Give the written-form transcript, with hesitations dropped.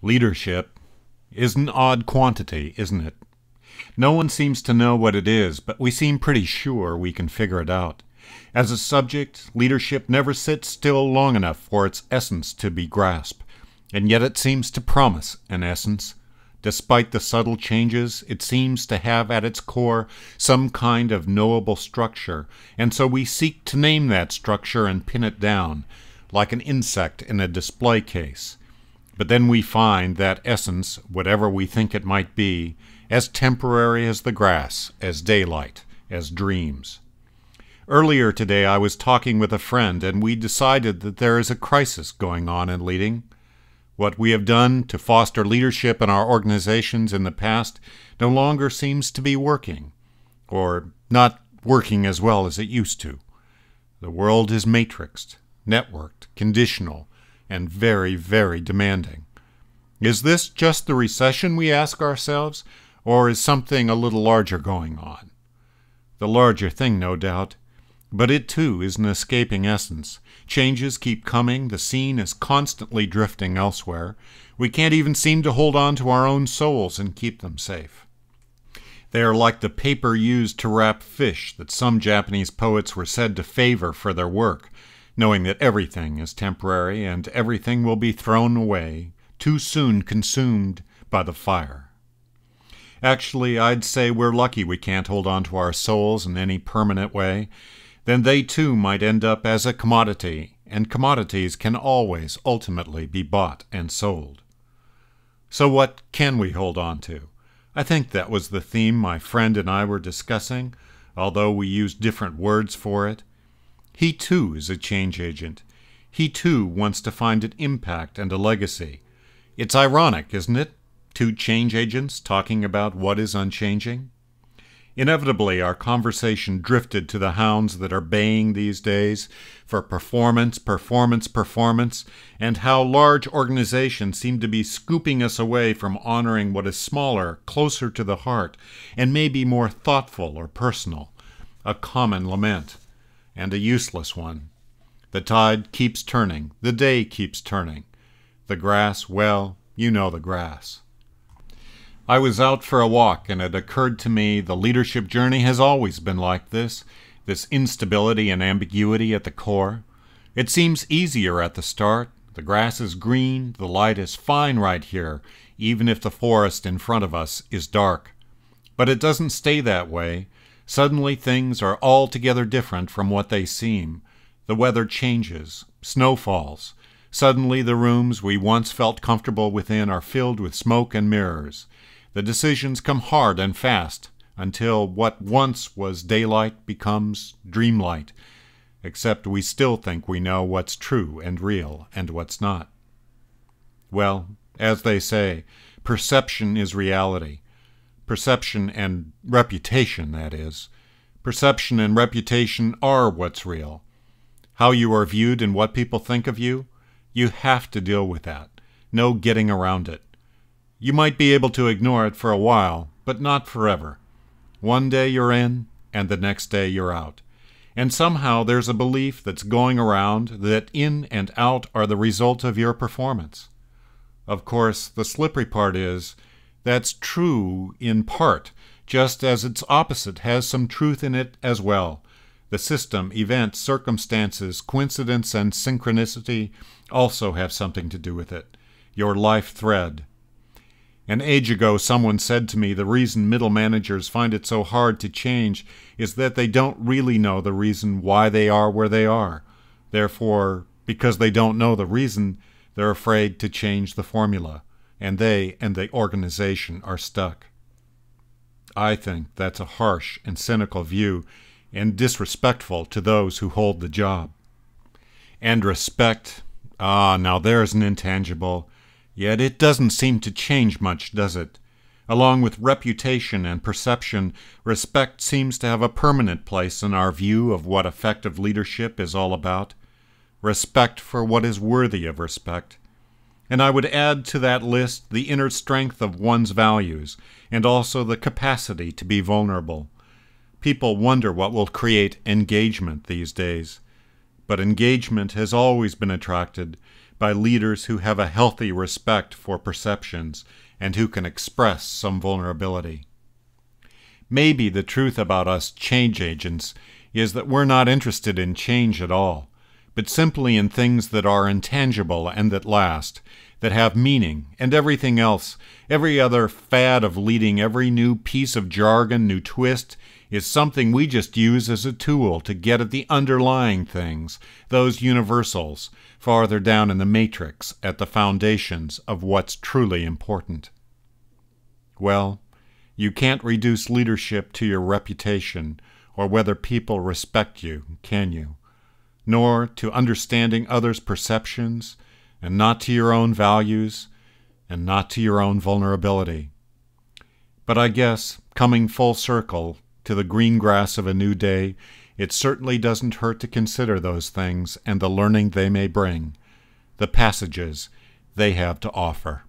Leadership is an odd quantity, isn't it? No one seems to know what it is, but we seem pretty sure we can figure it out. As a subject, leadership never sits still long enough for its essence to be grasped, and yet it seems to promise an essence. Despite the subtle changes, it seems to have at its core some kind of knowable structure, and so we seek to name that structure and pin it down, like an insect in a display case. But then we find that essence, whatever we think it might be, as temporary as the grass, as daylight, as dreams. Earlier today I was talking with a friend, and we decided that there is a crisis going on in leading. What we have done to foster leadership in our organizations in the past no longer seems to be working, or not working as well as it used to. The world is matrixed, networked, conditional, and very, very demanding. Is this just the recession, we ask ourselves, or is something a little larger going on? The larger thing, no doubt, but it too is an escaping essence. Changes keep coming, the scene is constantly drifting elsewhere. We can't even seem to hold on to our own souls and keep them safe. They are like the paper used to wrap fish that some Japanese poets were said to favor for their work, knowing that everything is temporary and everything will be thrown away, too soon consumed by the fire. Actually, I'd say we're lucky we can't hold on to our souls in any permanent way. Then they too might end up as a commodity, and commodities can always ultimately be bought and sold. So what can we hold on to? I think that was the theme my friend and I were discussing, although we used different words for it. He too is a change agent. He too wants to find an impact and a legacy. It's ironic, isn't it? Two change agents talking about what is unchanging. Inevitably, our conversation drifted to the hounds that are baying these days for performance, performance, performance, and how large organizations seem to be scooping us away from honoring what is smaller, closer to the heart, and maybe more thoughtful or personal. A common lament, and a useless one. The tide keeps turning, the day keeps turning. The grass, well, you know the grass. I was out for a walk, and it occurred to me the leadership journey has always been like this instability and ambiguity at the core. It seems easier at the start. The grass is green, the light is fine right here, even if the forest in front of us is dark. But it doesn't stay that way. Suddenly things are altogether different from what they seem. The weather changes, snow falls. Suddenly the rooms we once felt comfortable within are filled with smoke and mirrors. The decisions come hard and fast until what once was daylight becomes dreamlight, except we still think we know what's true and real and what's not. Well, as they say, perception is reality. Perception and reputation, that is. Perception and reputation are what's real. How you are viewed and what people think of you, you have to deal with that. No getting around it. You might be able to ignore it for a while, but not forever. One day you're in, and the next day you're out. And somehow there's a belief that's going around that in and out are the result of your performance. Of course, the slippery part is, that's true in part, just as its opposite has some truth in it as well. The system, events, circumstances, coincidence, and synchronicity also have something to do with it. Your life thread. An age ago, someone said to me the reason middle managers find it so hard to change is that they don't really know the reason why they are where they are. Therefore, because they don't know the reason, they're afraid to change the formula, and they and the organization are stuck. I think that's a harsh and cynical view, and disrespectful to those who hold the job. And respect, now there's an intangible. Yet it doesn't seem to change much, does it? Along with reputation and perception, respect seems to have a permanent place in our view of what effective leadership is all about. Respect for what is worthy of respect. And I would add to that list the inner strength of one's values, and also the capacity to be vulnerable. People wonder what will create engagement these days. But engagement has always been attracted by leaders who have a healthy respect for perceptions and who can express some vulnerability. Maybe the truth about us change agents is that we're not interested in change at all, but simply in things that are intangible and that last, that have meaning, and everything else, every other fad of leading, every new piece of jargon, new twist, is something we just use as a tool to get at the underlying things, those universals, farther down in the matrix, at the foundations of what's truly important. Well, you can't reduce leadership to your reputation or whether people respect you, can you? Nor to understanding others' perceptions, and not to your own values, and not to your own vulnerability. But I guess, coming full circle to the green grass of a new day, it certainly doesn't hurt to consider those things and the learning they may bring, the passages they have to offer.